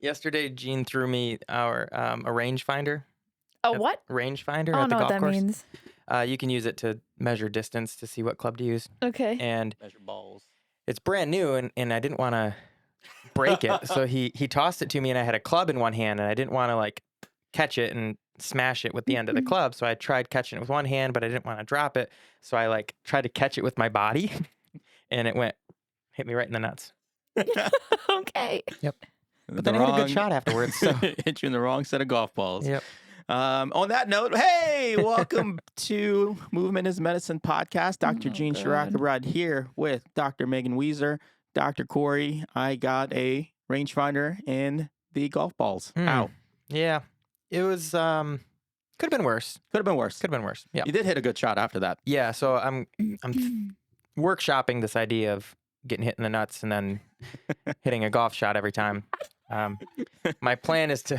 Yesterday, Gene threw me our a rangefinder. A what? Rangefinder I at don't the know what golf that course. means. You can use it to measure distance to see what club to use. Okay. And Measure balls. it's brand new, and I didn't want to break it. So he tossed it to me, and I had a club in one hand, and I didn't want to like catch it and smash it with the end of the club. So I tried catching it with one hand, but I didn't want to drop it. So I like tried to catch it with my body, and it hit me right in the nuts. Okay. But then I had a good shot afterwards. So Hit you in the wrong set of golf balls. yep. On that note, hey, welcome to Movement is Medicine podcast. Dr. Oh, Gene God. Shirakarad here with Dr. Megan Weezer, Dr. Corey. I got a rangefinder and the golf balls. Ow. Yeah. It was could have been worse. Could have been worse. Could have been worse. Yeah. You did hit a good shot after that. Yeah, so I'm workshopping this idea of getting hit in the nuts and then hitting a golf shot every time. My plan is to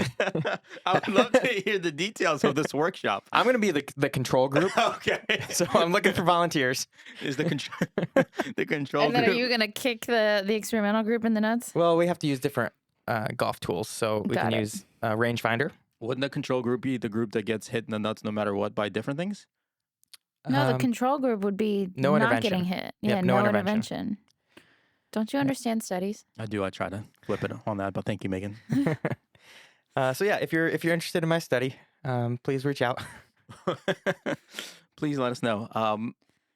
I would love to hear the details of this workshop. I'm going to be the control group. Okay. So I'm looking for volunteers. Is the control And then are group. you gonna kick the experimental group in the nuts? Well, we have to use different golf tools. So we Got can it. use a rangefinder. Wouldn't the control group be the group that gets hit in the nuts no matter what by different things? No, the Um, control group would be no not intervention. getting hit. Yep, Yeah, no no intervention. intervention. Don't you understand studies? I do. I try to flip it on that, but thank you, Megan. so yeah, if you're interested in my study, please reach out. Please let us know.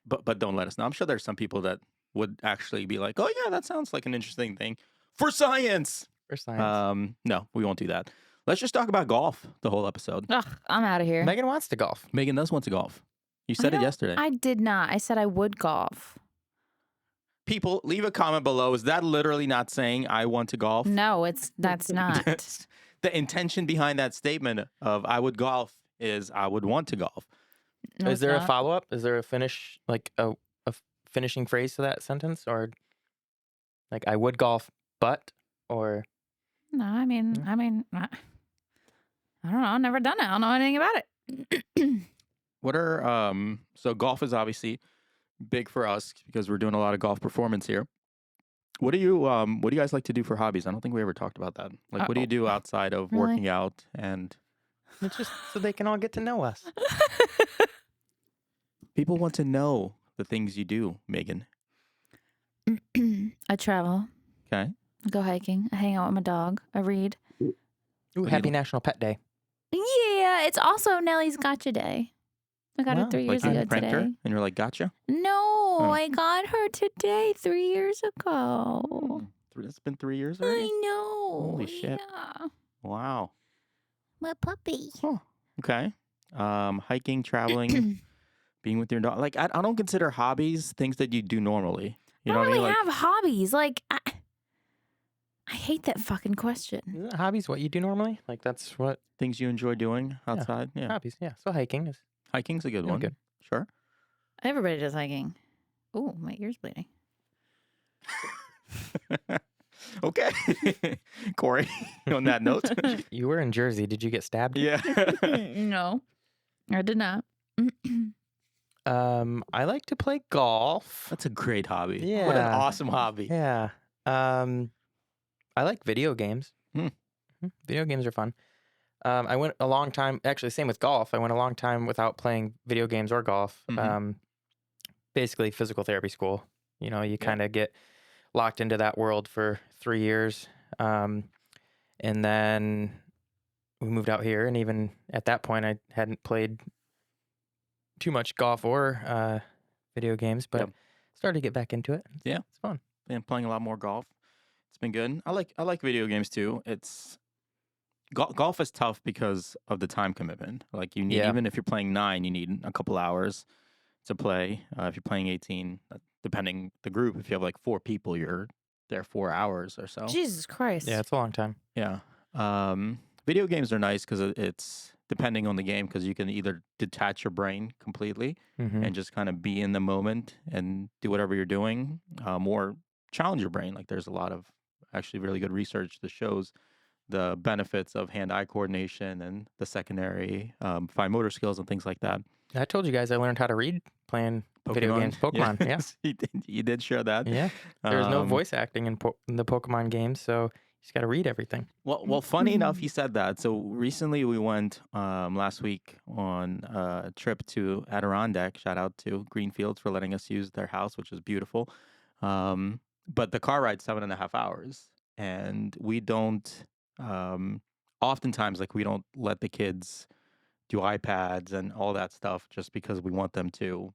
But don't let us know. I'm sure there's some people that would actually be like, "Oh yeah, that sounds like an interesting thing for science." For science. No, we won't do that. Let's just talk about golf the whole episode. Ugh, I'm out of here. Megan wants to golf. Megan does want to golf. You said it yesterday. I did not. I said I would golf. People, leave a comment below. Is that literally not saying I want to golf? No, that's not. The intention behind that statement of I would golf is I would want to golf. No, Is it's there a not. follow up? Is there a finish, like a finishing phrase to that sentence, or like I would golf, but or No, I mean, I don't know. I've never done it. I don't know anything about it. What are so golf is obviously big for us because we're doing a lot of golf performance here. What do you guys like to do for hobbies? I don't think we ever talked about that. Like what do you do outside of Really? working out and it's just so they can all get to know us. people want to know the things you do, Megan. I travel. Okay. I go hiking. I hang out with my dog. I read. Ooh, do happy you- National Pet Day. Yeah, it's also Nellie's Gotcha Day. I got her Wow, 3 years Like ago you pranked today. her and you're like, gotcha. No, I got her today 3 years ago. It's been 3 years already? I know. Holy shit. Yeah. Wow. My puppy. Okay. Hiking, traveling, being with your dog. Like I don't consider hobbies things that you do normally. You I know don't what I really mean? Like have hobbies. Like, I hate that fucking question. Isn't hobbies what you do normally? Like that's what things you enjoy doing outside. Yeah. hobbies. Yeah. So hiking is Hiking's a good one. good. Sure. Everybody does hiking. Oh, my ear's bleeding. Okay. Corey, on that note. You were in Jersey. Did you get stabbed? Yeah. No, I did not. I like to play golf. That's a great hobby. What an Yeah. awesome hobby. Yeah. I like video games. Hmm. Video games are fun. I went a long time, actually, same with golf. I went a long time without playing video games or golf. Mhm. Basically, physical therapy school. You know, you Yeah. kind of get locked into that world for 3 years. And then we moved out here. And even at that point, I hadn't played too much golf or video games, but Yep. started to get back into it. Yeah. It's fun. Been playing a lot more golf. It's been good. I like video games too. It's golf is tough because of the time commitment. Like you need Yeah. even if you're playing 9, you need a couple hours to play. If you're playing 18, depending the group, if you have like 4 people, you're there 4 hours or so. Jesus Christ. Yeah, it's a long time. Yeah. Video games are nice because it's depending on the game because you can either detach your brain completely Mm-hmm. and just kind of be in the moment and do whatever you're doing, or challenge your brain. Like there's a lot of actually really good research that shows the benefits of hand-eye coordination and the secondary fine motor skills and things like that. I told you guys I learned how to read playing video games. Pokemon, yeah. You did share that. Yeah. There's no Um, voice acting in the Pokemon games, so He's got to read everything. Well, funny enough, he said that. So recently we went last week on a trip to Adirondack. Shout out to Greenfields for letting us use their house, which is beautiful. But the car ride's 7.5 hours, and we don't. Oftentimes, like we don't let the kids do iPads and all that stuff just because we want them to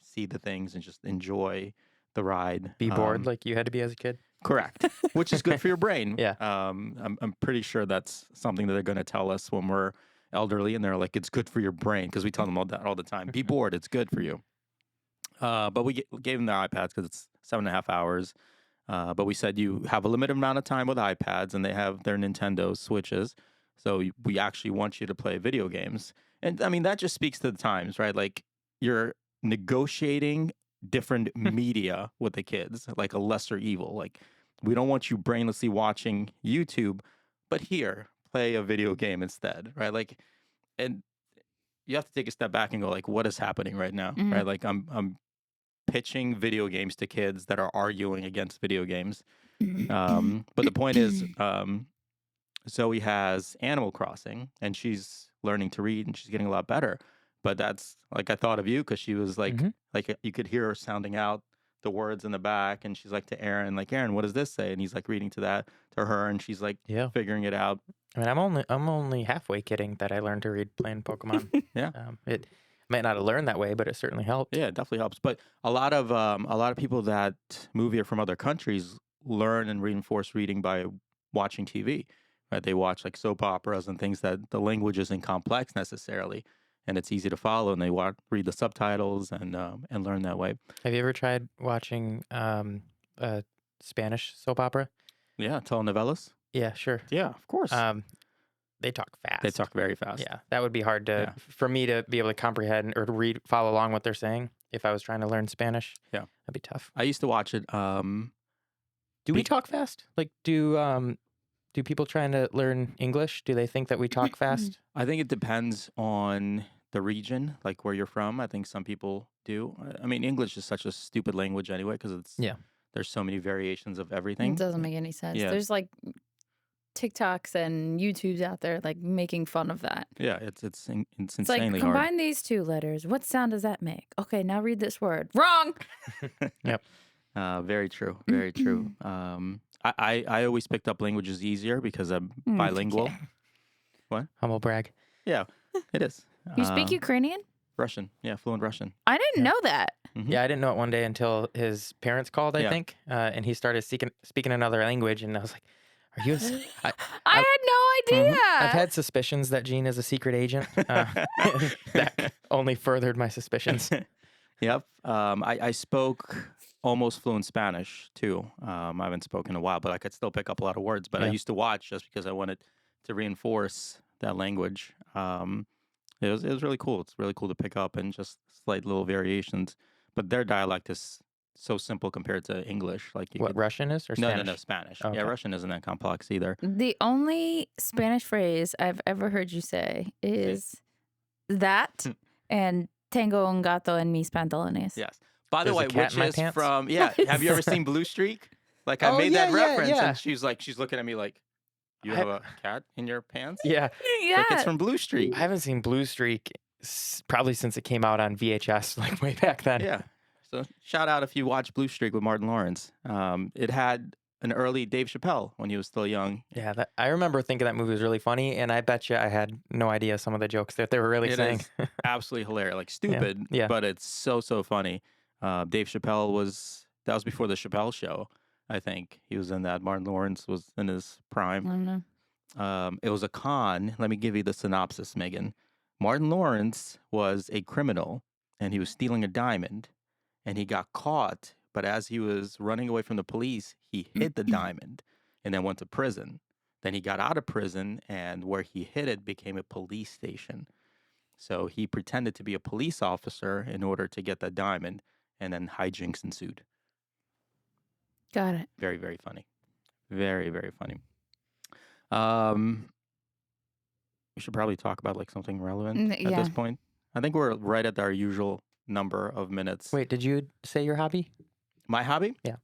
see the things and just enjoy the ride. Be bored like you had to be as a kid. Correct, which is good for your brain. Yeah. I'm pretty sure that's something that they're going to tell us when we're elderly, and they're like, it's good for your brain, because we tell them all that all the time. Be bored, it's good for you. But we gave them their iPads because it's 7.5 hours. But we said you have a limited amount of time with iPads, and they have their Nintendo Switches. So we actually want you to play video games. And I mean, that just speaks to the times, right? Like you're negotiating different media with the kids, like a lesser evil. Like, we don't want you brainlessly watching YouTube, but here, play a video game instead, right? Like, and you have to take a step back and go, like, what is happening right now, right? Like, I'm pitching video games to kids that are arguing against video games. But the point is, Zoe has Animal Crossing, and she's learning to read, and she's getting a lot better. But that's like, I thought of you because she was like you could hear her sounding out the words in the back, and she's like to Aaron, like, Aaron, what does this say? And he's like reading to her, and she's like figuring it out. I mean, I'm only halfway kidding that I learned to read playing Pokemon. Yeah. It might not have learned that way, but it certainly helped. Yeah, it definitely helps. But a lot of people that move here from other countries learn and reinforce reading by watching TV. Right? They watch like soap operas and things that the language isn't complex necessarily, and it's easy to follow. And they read the subtitles and learn that way. Have you ever tried watching a Spanish soap opera? Yeah, telenovelas. Yeah, sure. Yeah, of course. They talk fast. They talk very fast. Yeah, that would be hard for me to be able to comprehend or to follow along what they're saying if I was trying to learn Spanish. Yeah, that'd be tough. I used to watch it. Do we talk fast? Like, do people trying to learn English, do they think that we talk fast? I think it depends on the region, like where you're from. I think some people do. I mean, English is such a stupid language anyway because there's so many variations of everything. It doesn't make any sense. Yeah. There's like TikToks and YouTubes out there like making fun of that. Yeah, it's It's insanely like, hard. combine these two letters. What sound does that make? Okay, now read this word. Wrong. Yep. Very true. Very true. I always picked up languages easier because I'm bilingual. Okay. What? Humble brag. Yeah, it is. You speak Ukrainian? Russian. Yeah, fluent Russian. I didn't know that. Yeah, I didn't know it one day until his parents called, I Yeah. think, and he started speaking another language, and I was like, "Are you?" I had no idea. I've had suspicions that Gene is a secret agent. That only furthered my suspicions. Yep. I spoke almost fluent Spanish too. I haven't spoken in a while, but I could still pick up a lot of words. But I Yeah. used to watch just because I wanted to reinforce that language. It was really cool. It's really cool to pick up and just slight little variations. But their dialect is so simple compared to English. Like What, Russian is or Spanish? no, Spanish. Okay. Yeah, Russian isn't that complex either. The only Spanish phrase I've ever heard you say is that and tengo un gato en mis pantalones. Yes. By the There's a way, cat which in my is pants? from have you ever seen Blue Streak? Like I made that reference, and she's looking at me like, you have a cat in your pants? Yeah, Yeah. Like it's from Blue Streak. I haven't seen Blue Streak probably since it came out on VHS, like way back then. Yeah. So shout out if you watch Blue Streak with Martin Lawrence. It had an early Dave Chappelle when he was still young. Yeah, I remember thinking that movie was really funny, and I bet you I had no idea some of the jokes that they were really It saying. is absolutely hilarious, like stupid, Yeah. but it's so funny. Dave Chappelle that was before the Chappelle Show, I think. He was in that. Martin Lawrence was in his I prime. don't know. It was a con. Let me give you the synopsis, Megan. Martin Lawrence was a criminal, and he was stealing a diamond, and he got caught. But as he was running away from the police, he hid the diamond and then went to prison. Then he got out of prison, and where he hid it became a police station. So he pretended to be a police officer in order to get the diamond, and then hijinks ensued. Got it. Very, very funny. Very, very funny. We should probably talk about like something relevant at this point. I think we're right at our usual number of minutes. Wait, did you say your hobby? My hobby? Yeah.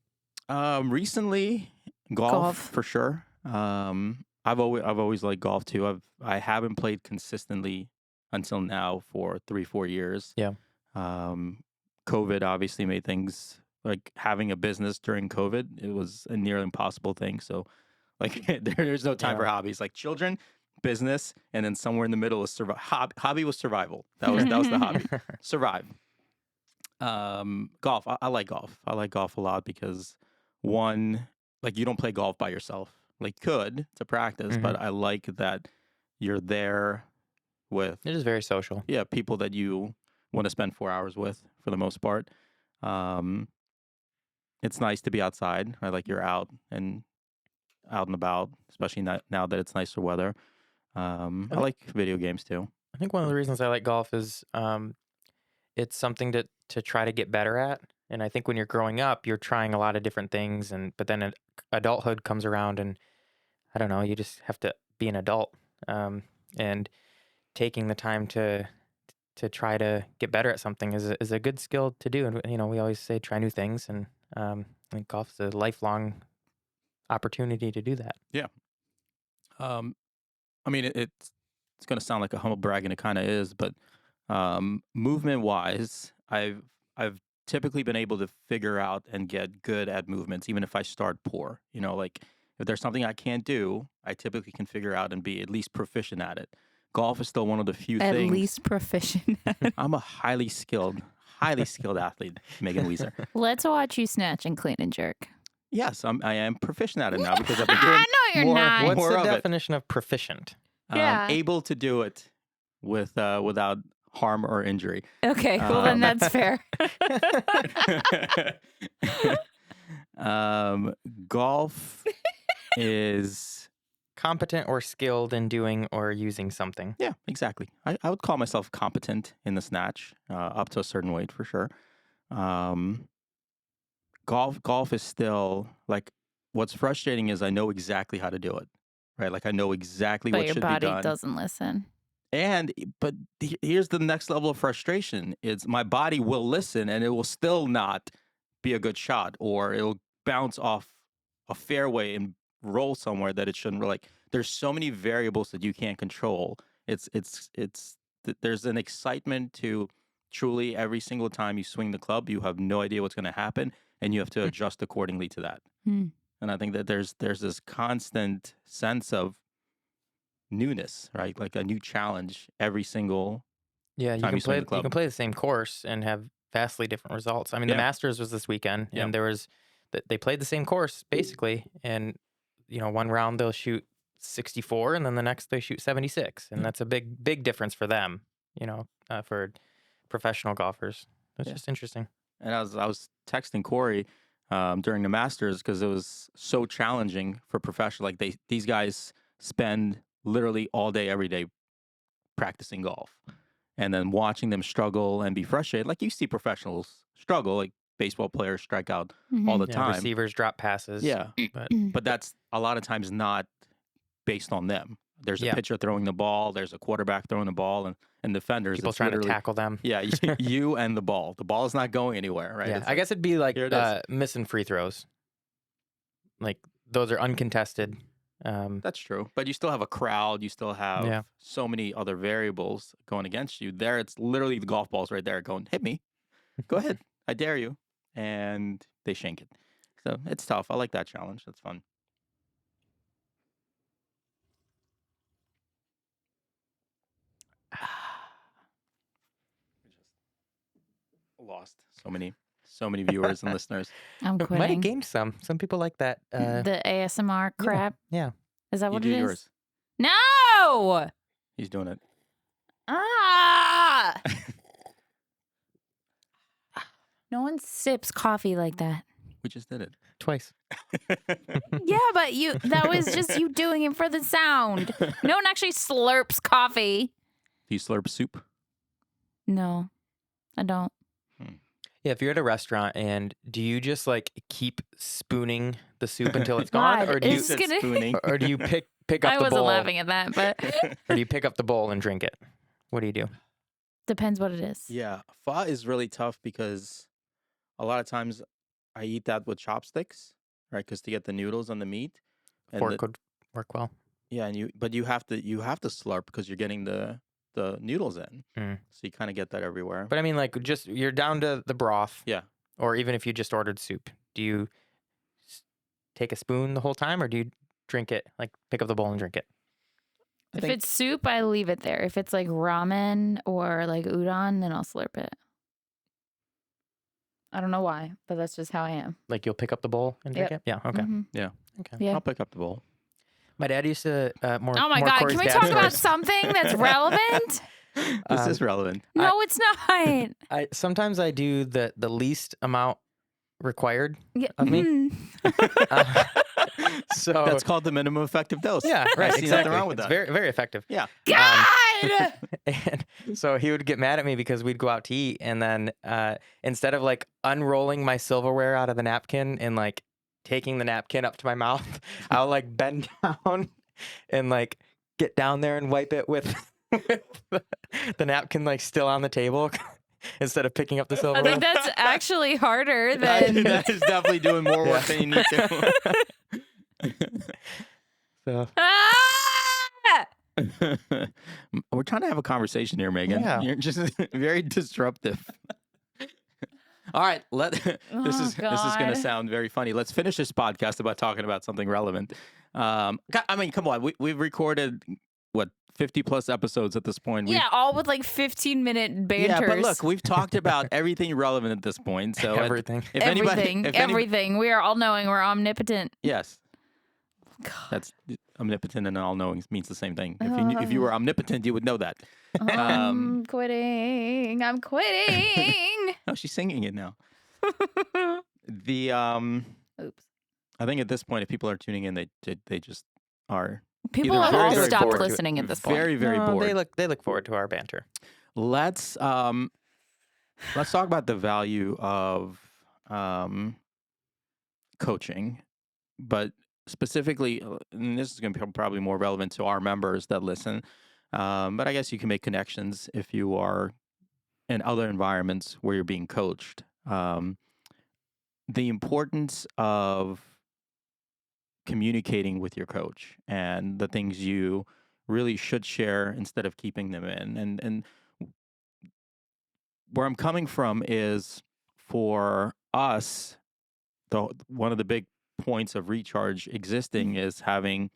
Recently, golf Golf. for sure. I've always liked golf too. I haven't played consistently until now for 3-4 years. Yeah. COVID obviously made things like having a business during COVID. It was a nearly impossible thing. So like there's no time Yeah. for hobbies. Like children, business, and then somewhere in the middle is hobby was survival. That was the hobby. Survive. Golf. I like golf. I like golf a lot because one, like you don't play golf by yourself. Like you could to practice, but I like that you're there with It is very social. people that you want to spend 4 hours with for the most part. It's nice to be outside. I like you're out and about, especially now that it's nicer weather. I like video games too. I think one of the reasons I like golf is it's something to try to get better at. And I think when you're growing up, you're trying a lot of different things, but then adulthood comes around, and I don't know, you just have to be an adult. And taking the time to try to get better at something is a good skill to do. And we always say try new things, and I think golf is a lifelong opportunity to do that. Yeah. I mean, it's going to sound like a humble brag, and it kind of is, but movement wise, I've typically been able to figure out and get good at movements, even if I start poor. Like if there's something I can't do, I typically can figure out and be at least proficient at it. Golf is still one of the few At things. least proficient. I'm a highly skilled athlete, Megan Weezer. Let's watch you snatch and clean and jerk. Yes, I am proficient at it now because I've been doing No, you're more, not. What's more the of it. definition of proficient? Yeah. Able to do it without harm or injury. Okay, well then that's fair. Golf is Competent or skilled in doing or using something. yeah, exactly. I would call myself competent in the snatch, up to a certain weight for sure. Golf is still like what's frustrating is I know exactly how to do it, right? Like I know exactly But what your should be body done. doesn't listen. But here's the next level of frustration: is my body will listen and it will still not be a good shot, or it'll bounce off a fairway and roll somewhere that it shouldn't. Like there's so many variables that you can't control. There's an excitement to truly every single time you swing the club, you have no idea what's going to happen, and you have to adjust accordingly to that. Hmm. And I think that there's this constant sense of newness, right? Like a new challenge every single Yeah, you time can you swing play the club. you can play the same course and have vastly different results. I mean, the Yeah. Masters was this weekend, Yeah. and they played the same course basically, and one round they'll shoot 64, and then the next they shoot 76, and that's a big difference for them. For professional golfers, that's just interesting. And I was texting Corey during the Masters because it was so challenging for professional. Like these guys spend literally all day, every day practicing golf, and then watching them struggle and be frustrated. Like you see professionals struggle, like baseball players strike out all the Yeah, time. receivers drop passes. Yeah, but but that's a lot of times not based on them. There's a Yeah. pitcher throwing the ball, there's a quarterback throwing the ball, and defenders. people it's trying to literally- tackle them. Yeah, you and the ball. The ball is not going anywhere, right? Yeah, It's I like- guess it'd be like here it is. missing free throws. Like those are uncontested. That's true. But you still have a crowd. You still have Yeah. so many other variables going against you. There, it's literally the golf balls right there going, hit me. Go ahead. I dare you. And they shank it. So it's tough. I like that challenge. That's fun. Lost so many viewers and listeners. I'm Might have quitting. gained some. Some people like that. The ASMR crap. Yeah. Is that You what do it is? yours. No! He's doing it. Ah! No one sips coffee like that. We just did it. Twice. Yeah, but that was just you doing it for the sound. No one actually slurps coffee. Do you slurp soup? No, I don't. Yeah, if you're at a restaurant, and do you just like keep spooning the soup until it's gone, God, or do you it's gonna- spooning. or do you pick up I the wasn't bowl, laughing at that, but or do you pick up the bowl and drink it? What do you do? depends what it is. Yeah, pho is really tough because a lot of times I eat that with chopsticks, right? Because to get the noodles and the meat. And Fork work well. Yeah, and you have to slurp because you're getting the noodles in, so you kind of get that everywhere. But I mean, like, just you're down to the broth. Yeah. Or even if you just ordered soup, do you take a spoon the whole time, or do you drink it, like pick up the bowl and drink it? If it's soup, I leave it there. If it's like ramen or like udon, then I'll slurp it. I don't know why, but that's just how I am. Like you'll pick up the bowl and drink it? Yeah. Okay. Mhm. Yeah. Okay. Yeah. I'll pick up the bowl. My dad used to more. Oh my more God. Corey's Can we dad talk about stories. something that's relevant? This is relevant. No, it's not. Sometimes I do the least amount required Yeah. of me. Mhm. So That's called the minimum effective dose. yeah, right. I see Exactly. nothing wrong with It's that. very very effective. Yeah. God! And so he would get mad at me because we'd go out to eat, and then instead of like unrolling my silverware out of the napkin and like taking the napkin up to my mouth, I'll like bend down and like get down there and wipe it with, the napkin like still on the table instead of picking up the I silverware. think that's actually harder than. That is definitely doing more work than you need to. So Ah! We're trying to have a conversation here, Megan. Yeah. You're just very disruptive. All right, this is going to God. sound very funny. Let's finish this podcast about talking about something relevant. I mean, come on, we've recorded what 50 plus episodes at this point. Yeah, all with like 15-minute banters. Yeah, but look, we've talked about everything relevant at this point. So everything. if anybody, everything, if anybody- everything. We are all knowing. We're omnipotent. yes, God. that's omnipotent and all knowing means the same thing. If you were omnipotent, you would know that. I'm quitting. I'm quitting. Oh, she's singing it now. The Oops. I think at this point, if people are tuning in, they just are People Either have very, all very stopped bored to it. listening at this point. very very No, bored. They look forward to our banter. Let's talk about the value of coaching, but specifically, and this is going to be probably more relevant to our members that listen. But I guess you can make connections if you are in other environments where you're being coached. The importance of communicating with your coach and the things you really should share instead of keeping them in. And where I'm coming from is for us, one of the big points of Recharge existing is having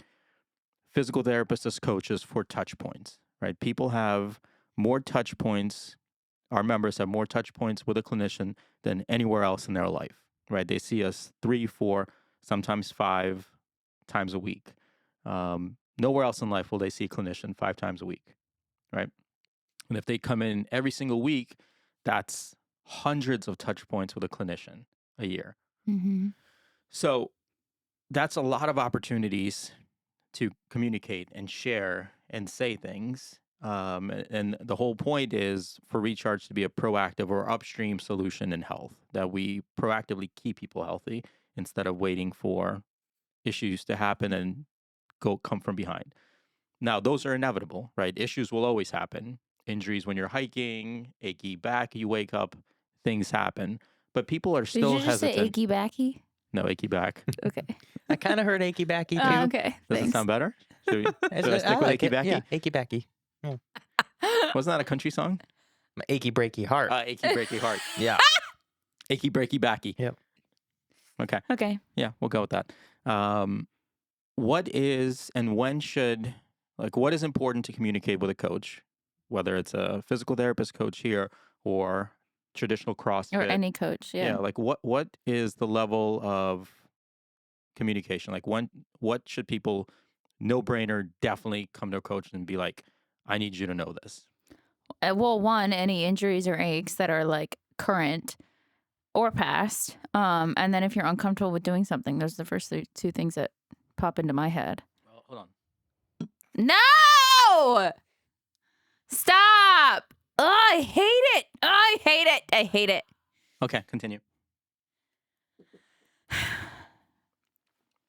physical therapists as coaches for touch points, right? People have more touch points. Our members have more touch points with a clinician than anywhere else in their life, right? They see us 3, 4, sometimes 5 times a week. Nowhere else in life will they see a clinician 5 times a week, right? And if they come in every single week, that's hundreds of touch points with a clinician a year. Mm-hmm. So that's a lot of opportunities to communicate and share and say things. And the whole point is for Recharge to be a proactive or upstream solution in health, that we proactively keep people healthy instead of waiting for issues to happen and come from behind. Now, those are inevitable, right? Issues will always happen. Injuries when you're hiking, achy back, you wake up, things happen. But people are Did still you just hesitant. say achy backy? No, achy back. Okay. I kind of heard achy backy too. Okay. Does it Thanks. sound better? Should I I stick with like achy it. backy? Yeah, achy backy. Wasn't that a country song? My achy breaky heart. Achy breaky heart. Yeah. Achy breaky backy. Yep. Okay. Okay. Yeah, we'll go with that. What is and when should, what is important to communicate with a coach, whether it's a physical therapist coach here or traditional CrossFit? Or any coach. Yeah. what is the level of communication? What should people, no brainer, definitely come to a coach and be like, I need you to know this? Well, one, any injuries or aches that are like current or past. And then if you're uncomfortable with doing something, those are the first two things that pop into my head. Well, hold on. No! Stop! Oh, I hate it. I hate it. I hate it. Okay, continue.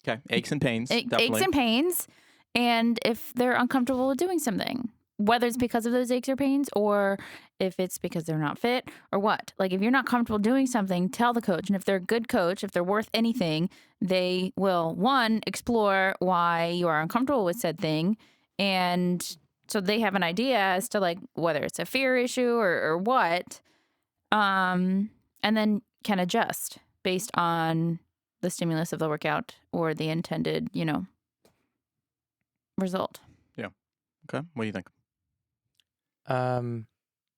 Okay, aches and pains. Aches definitely. and pains. And if they're uncomfortable with doing something, whether it's because of those aches or pains, or if it's because they're not fit or what. Like if you're not comfortable doing something, tell the coach. And if they're a good coach, if they're worth anything, they will, one, explore why you are uncomfortable with said thing. And so they have an idea as to like whether it's a fear issue or what. And then can adjust based on the stimulus of the workout or the intended, result. Okay. What do you think?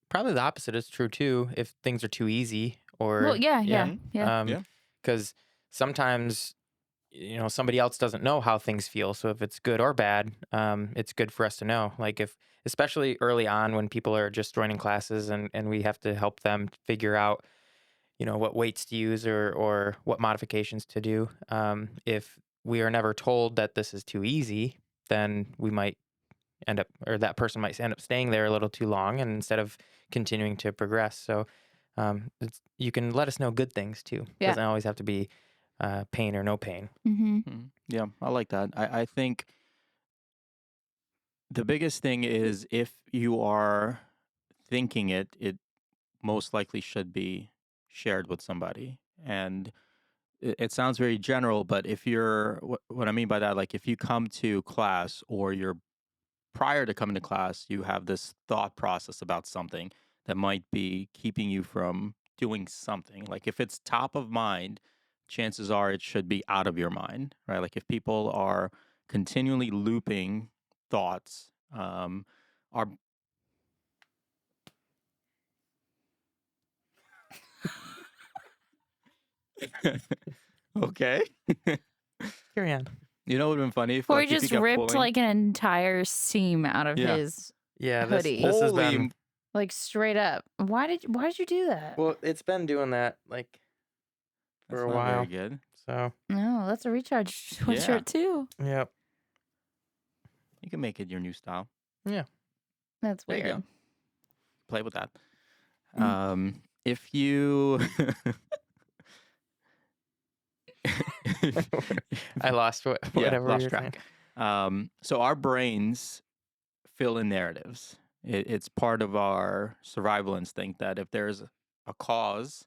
Probably the opposite is true too. If things are too easy, or Well, yeah. Yeah. because sometimes somebody else doesn't know how things feel. So if it's good or bad, it's good for us to know. Like especially early on when people are just joining classes and we have to help them figure out, what weights to use or what modifications to do. If we are never told that this is too easy, then we might end up, or that person might end up staying there a little too long, and instead of continuing to progress. So you can let us know good things too. Yeah. Doesn't always have to be pain or no pain. Mm-hmm. Yeah, I like that. I think the biggest thing is if you are thinking it most likely should be shared with somebody. And it sounds very general, but if you're, what I mean by that, like if you come to class or you're prior to coming to class, you have this thought process about something that might be keeping you from doing something. Like if it's top of mind, chances are it should be out of your mind, right? Like if people are continually looping thoughts, are okay. Carry on. You know what would have been funny if Or like he if just you kept ripped pulling- like an entire seam out of Yeah. his, Yeah, Hoodie. this has Holy been. like straight up. Why did you do that? Well, it's been doing that like for That's a not while. very good. So No, that's a recharge sweatshirt Yeah. too. yep. You can make it your new style. That's There you weird. go. Play with that. Mm. If you I lost whatever lost you're track. saying. So our brains fill in narratives. It's part of our survival instinct that if there's a cause,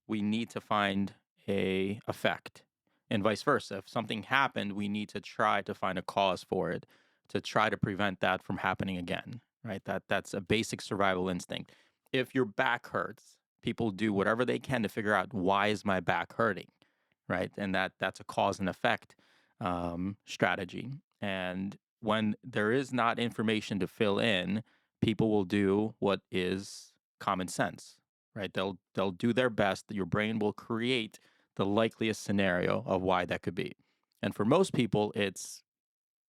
we need to find a effect, and vice versa. If something happened, we need to try to find a cause for it to try to prevent that from happening again. Right? That's a basic survival instinct. If your back hurts, people do whatever they can to figure out why is my back hurting, right? And that's a cause and effect strategy. And when there is not information to fill in, people will do what is common sense, right? They'll do their best. Your brain will create the likeliest scenario of why that could be. And for most people, it's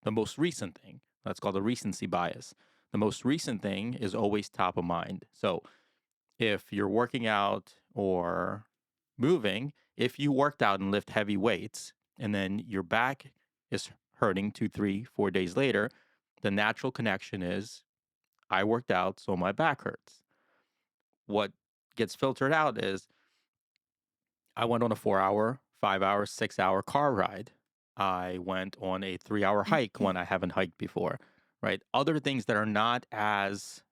the most recent thing. That's called a recency bias. The most recent thing is always top of mind. So if you're working out or moving, if you worked out and lift heavy weights and then your back is hurting 2, 3, 4 days later, the natural connection is I worked out, so my back hurts. What gets filtered out is I went on a 4-hour, 5-hour, 6-hour car ride. I went on a 3-hour hike when I haven't hiked before, right? Other things that are not as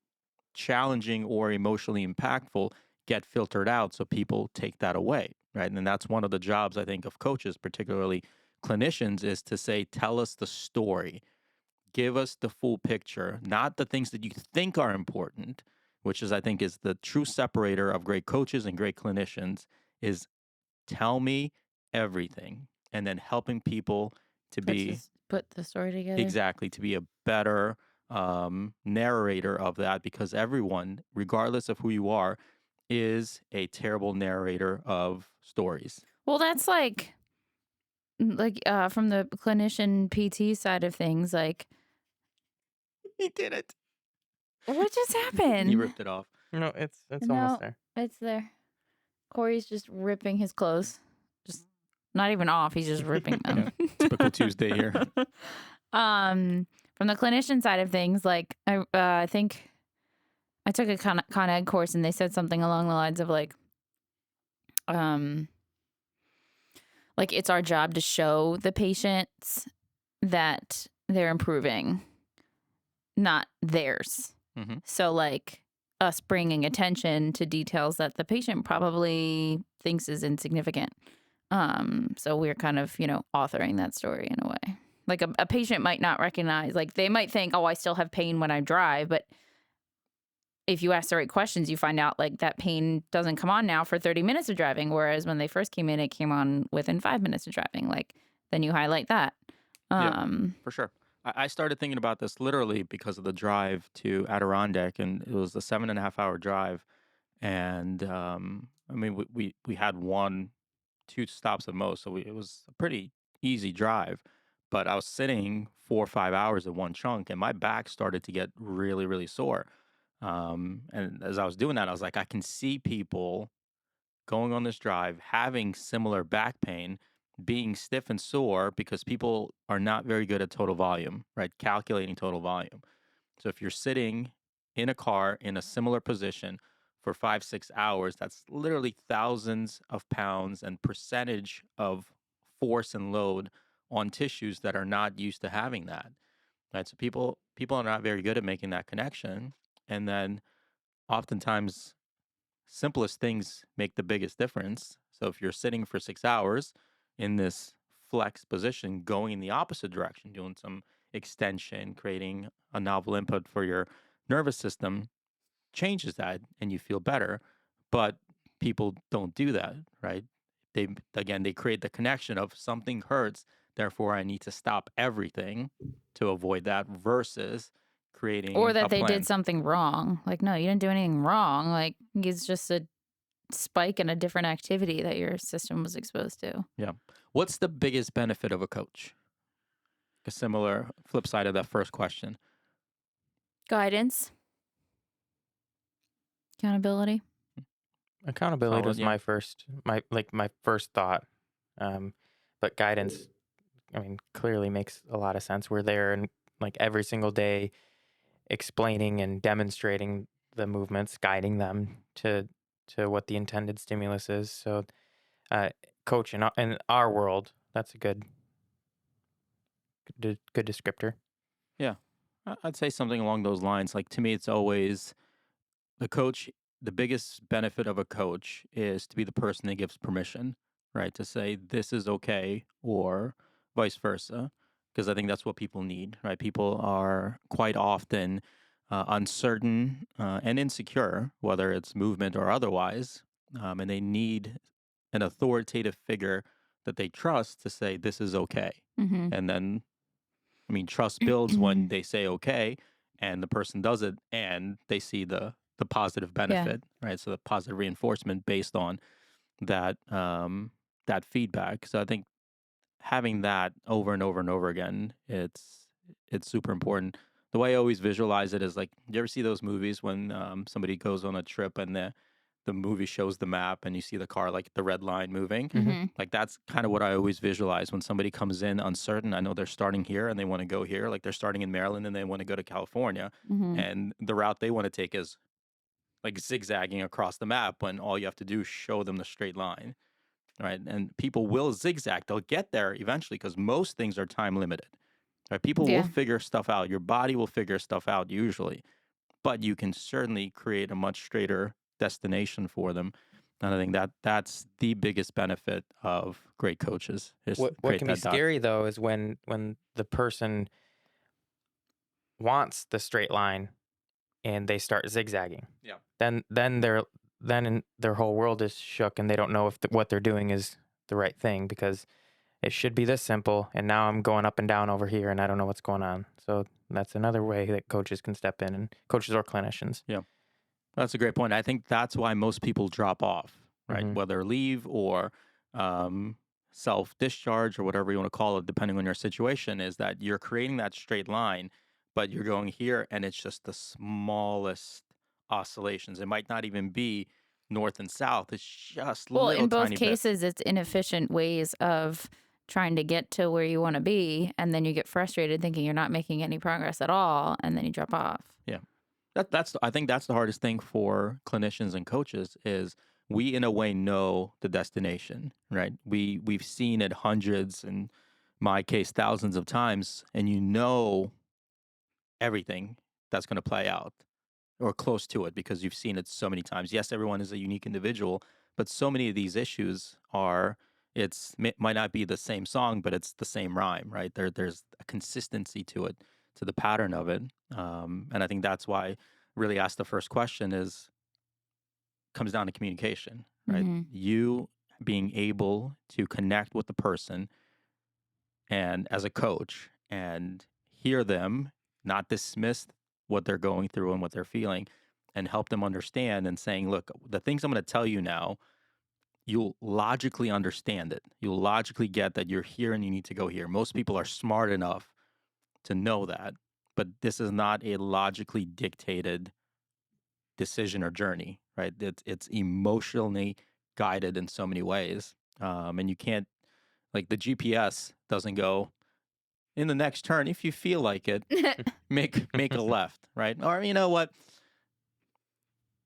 challenging or emotionally impactful get filtered out, so people take that away, right? And that's one of the jobs, I think, of coaches, particularly clinicians, is to say, tell us the story. Give us the full picture, not the things that you think are important, which is, I think, is the true separator of great coaches and great clinicians, is tell me everything, and then helping people to be Put the story together. exactly, to be a better narrator of that, because everyone, regardless of who you are, is a terrible narrator of stories. Well, that's like from the clinician PT side of things, like He did it. what just happened? He ripped it off. No, it's No. almost there. It's there. Corey's just ripping his clothes. Just not even off. He's just ripping them. Typical Tuesday here. From the clinician side of things, like I think I took a Con Ed course and they said something along the lines of like it's our job to show the patients that they're improving. not theirs. Hmm. So, like, us bringing attention to details that the patient probably thinks is insignificant. So we're kind of, authoring that story in a way. Like a patient might not recognize, like they might think, oh, I still have pain when I drive, but if you ask the right questions, you find out like that pain doesn't come on now for 30 minutes of driving, whereas when they first came in, it came on within 5 minutes of driving. Like, then you highlight that. Yeah, Um, for sure. I started thinking about this literally because of the drive to Adirondack, and it was a 7.5 hour drive. And I mean, we had two stops at most, so it was a pretty easy drive. But I was sitting 4 or 5 hours in one chunk, and my back started to get really, really sore. And as I was doing that, I was like, I can see people going on this drive having similar back pain, being stiff and sore because people are not very good at total volume, right? Calculating total volume. So if you're sitting in a car in a similar position for 5, 6 hours, that's literally thousands of pounds and percentage of force and load on tissues that are not used to having that. Right. So people are not very good at making that connection. And then oftentimes simplest things make the biggest difference. So if you're sitting for 6 hours in this flex position, going in the opposite direction, doing some extension, creating a novel input for your nervous system, changes that and you feel better. But people don't do that, right? They create the connection of something hurts, therefore I need to stop everything to avoid that versus or creating that a they did plan. something wrong. Like, no, you didn't do anything wrong. Like, it's just a spike in a different activity that your system was exposed to. Yeah. What's the biggest benefit of a coach? A similar flip side of that first question. Guidance, accountability. Accountability Solid. was Yeah. my first thought. But guidance, I mean, clearly makes a lot of sense. We're there and like every single day explaining and demonstrating the movements, guiding them to what the intended stimulus is. So, uh, coach in our world, that's a good descriptor. Yeah. I'd say something along those lines. Like to me, it's always the coach. The biggest benefit of a coach is to be the person that gives permission, right? To say this is okay or vice versa. Because I think that's what people need, right? People are quite often uncertain and insecure, whether it's movement or otherwise. And they need an authoritative figure that they trust to say, this is okay. Mm-hmm. And then, I mean, trust builds when they say okay and the person does it and they see the positive Yeah. benefit, right? So the positive reinforcement based on that that feedback. So I think having that over and over and over again, it's super important. The way I always visualize it is like, you ever see those movies when somebody goes on a trip and the movie shows the map and you see the car, like the red line moving? Mm-hmm. Like that's kind of what I always visualize when somebody comes in uncertain. I know they're starting here and they want to go here. Like they're starting in Maryland and they want to go to California. Mm-hmm. And the route they want to take is like zigzagging across the map when all you have to do is show them the straight line. Right. And people will zigzag. They'll get there eventually because most things are time limited. Right. People will Yeah. figure stuff out. Your body will figure stuff out usually, but you can certainly create a much straighter destination for them. And I think that's the biggest benefit of great coaches is What create can be that dot. scary though is when the person wants the straight line and they start zigzagging. Yeah. Then their whole world is shook and they don't know if what they're doing is the right thing because it should be this simple and now I'm going up and down over here and I don't know what's going on. So that's another way that coaches can step in, and coaches or clinicians. Yeah. That's a great point. I think that's why most people drop off, right? Mhm. Whether leave or self discharge or whatever you want to call it, depending on your situation, is that you're creating that straight line, but you're going here and it's just the smallest oscillations. It might not even be north and south, it's just Well, in little both tiny bits. cases, it's inefficient ways of trying to get to where you want to be. And then you get frustrated thinking you're not making any progress at all. And then you drop off. Yeah. I think that's the hardest thing for clinicians and coaches is we in a way know the destination, right? We've seen it hundreds, in my case thousands of times, and you know everything. that's going to play out, or close to it, because you've seen it so many times. Yes, everyone is a unique individual, but so many of these issues are, might not be the same song, but it's the same rhyme, right? There's a consistency to it, to the pattern of it. And I think that's why really ask the first question comes down to communication, right? Mhm. You being able to connect with the person and as a coach and hear them, not dismiss what they're going through and what they're feeling, and help them understand and saying, look, the things I'm going to tell you now, you'll logically understand it. You'll logically get that you're here and you need to go here. Most people are smart enough to know that, but this is not a logically dictated decision or journey, right? It's emotionally guided in so many ways. And you can't, like, the GPS doesn't go in the next turn. If you feel like it, make a left, right? Or you know what?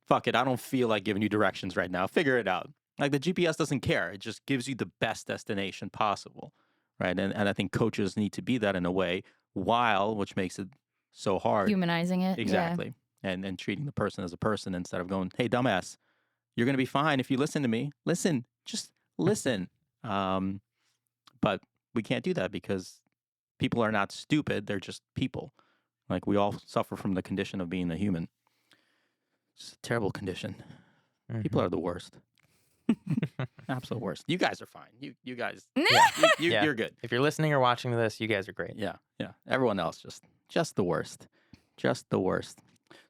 Fuck it. I don't feel like giving you directions right now. Figure it out. Like, the GPS doesn't care. It just gives you the best destination possible, right? And I think coaches need to be that in a way, which makes it so hard. Humanizing it. Exactly. And treating the person as a person instead of going, hey, dumbass, you're going to be fine if you listen to me. Listen, just listen. But we can't do that because people are not stupid. They're just people. Like, we all suffer from the condition of being a human. It's a terrible condition. People are the worst. Absolute worst. You guys are fine. You guys, Yeah. you're good. If you're listening or watching this, you guys are great. Yeah. Everyone else, just the worst. Just the worst.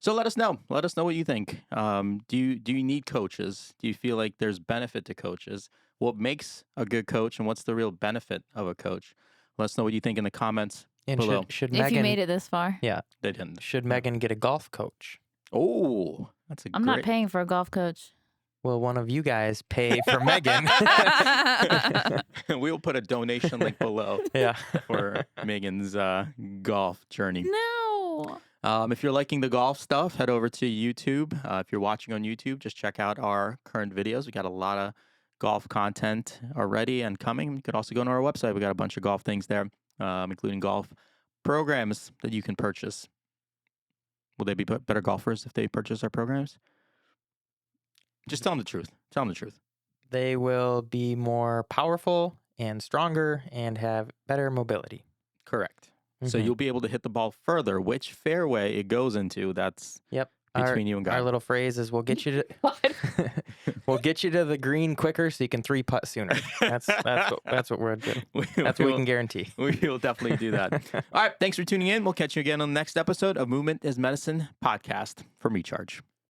So let us know. Let us know what you think. Do you need coaches? Do you feel like there's benefit to coaches? What makes a good coach, and what's the real benefit of a coach? Let us know what you think in the comments And below. should If Megan you made it this far. They didn't. should Megan get a golf coach? Oh, that's a I'm great. not paying for a golf coach. Will one of you guys pay for Megan? We'll put a donation link below Yeah. for Megan's golf journey. No. If you're liking the golf stuff, head over to YouTube. If you're watching on YouTube, just check out our current videos. We got a lot of golf content already and coming. You could also go to our website. We got a bunch of golf things there, including golf programs that you can purchase. Will they be better golfers if they purchase our programs? Just tell them the truth. Tell them the truth. They will be more powerful and stronger and have better mobility. Correct. So Mhm. you'll be able to hit the ball further. Which fairway it goes into, that's Yep. between you and God. Our little phrase is we'll get you to we'll get you to the green quicker so you can 3-putt sooner. That's what we're doing. That's what we can guarantee. We will definitely do that. All right. Thanks for tuning in. We'll catch you again on the next episode of Movement is Medicine podcast from Recharge.